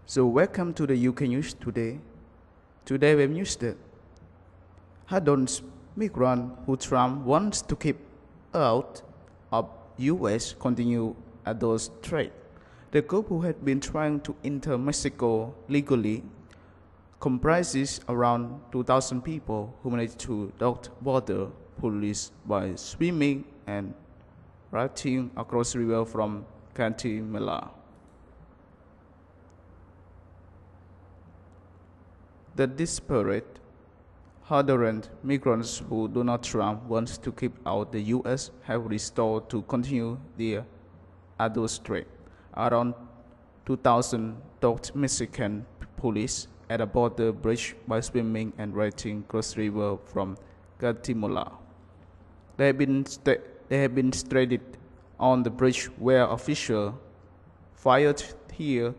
So welcome to the UK News today. Today we news that Honduran migrant who Trump wants to keep out of US continue at those trade. The group who had been trying to enter Mexico legally comprises around 2,000 people who managed to dodge border police by swimming and rafting across the river from Guatemala. The disparate Honduran migrants who Donald Trump wants to keep out the U.S. have restored to continue their arduous trade. Around 2,000 docked Mexican police at a border bridge by swimming and rafting across the river from Guatemala. They have been stranded on the bridge where officials fired tear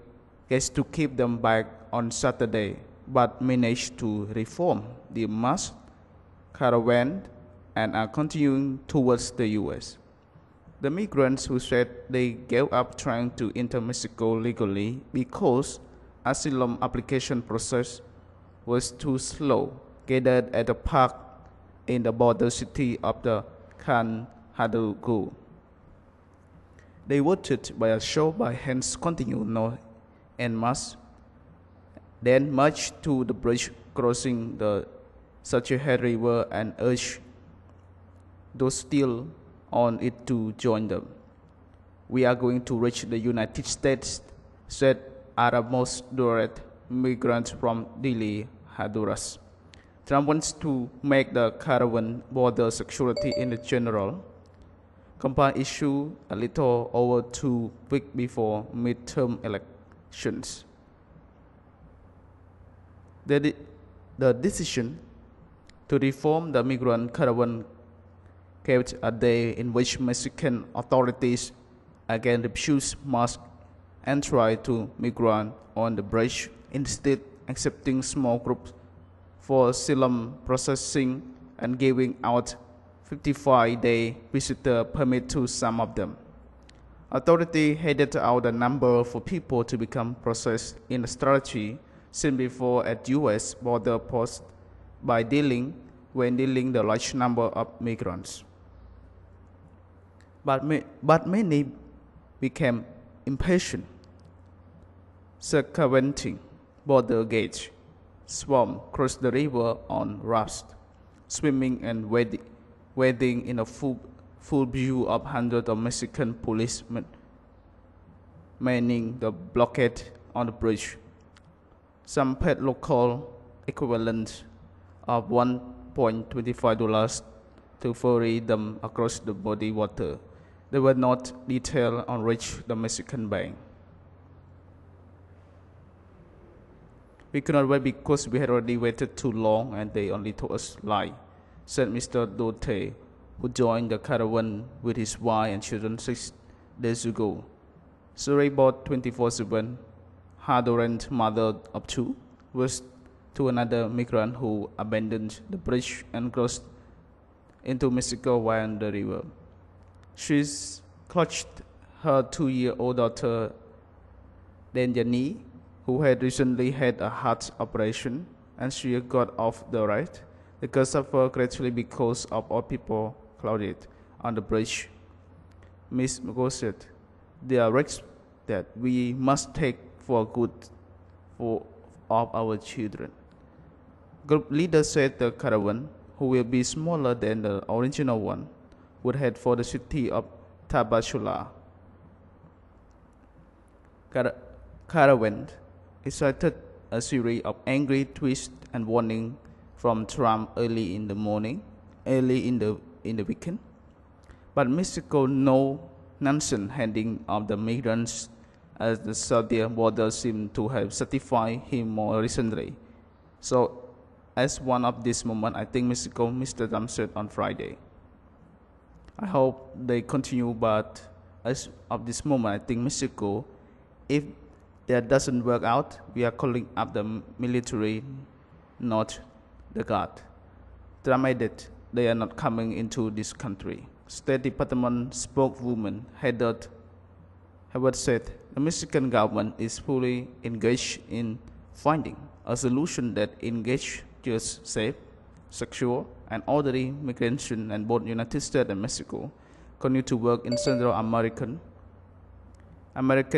gas to keep them back on Saturday, but managed to reform the mass caravan and are continuing towards the U.S. The migrants who said they gave up trying to enter Mexico legally because asylum application process was too slow gathered at a park in the border city of the Ciudad Hidalgo. They voted by a show by hands continue north en masse, then marched to the bridge crossing the Suchiate River and urged those still on it to join them. "We are going to reach the United States," said Erasmo Duarte, migrant from Danli, Honduras. Trump wants to make the caravan border security in the general campaign issue a little over 2 weeks before midterm elections. The decision to reform the migrant caravan came a day in which Mexican authorities again refused mass entry to migrants on the bridge, instead accepting small groups for asylum processing and giving out 55-day visitor permit to some of them. Authorities headed out a number for people to become processed in a strategy seen before at U.S. border posts by dealing the large number of migrants. But many became impatient, circumventing border gates, swam across the river on rafts, swimming and wading in a full view of hundreds of Mexican policemen manning the blockade on the bridge. Some paid local equivalent of $1.25 to ferry them across the body water. They were not detailed on reach the Mexican bank. "We could not wait because we had already waited too long and they only told us lie," said Mr. Duarte, who joined the caravan with his wife and children 6 days ago. Storyboard 24/7, Honduran mother of 2 was to another migrant who abandoned the bridge and crossed into Mexico via the river. She's clutched her 2-year-old daughter Danli, who had recently had a heart operation, and she got off the ride. The girl suffered greatly because of all people crowded on the bridge. Ms. Go said, "There are risks that we must take for good of our children." Group leader said the caravan, who will be smaller than the original one, would head for the city of Tabasula. Caravan excited a series of angry tweets and warnings from Trump early in the weekend. But Mexico no nonsense handing of the migrants as the southern border seemed to have satisfied him more recently. So, as one of these moments, I think Mexico, Mr. Trump said on Friday. I hope they continue, but as of this moment, I think Mexico, if that doesn't work out, we are calling up the military, not the guard. Trump added, they are not coming into this country. State Department spokeswoman Heather said The Mexican government is fully engaged in finding a solution that engages safe, secure, and orderly migration, and both United States and Mexico continue to work in Central American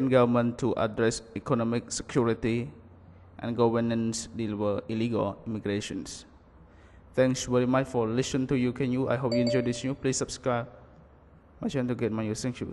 government to address economic security and governance deal with illegal immigrations. Thanks very much for listening to UK News. I hope you enjoyed this news. Please subscribe my channel to get my news. Thank you.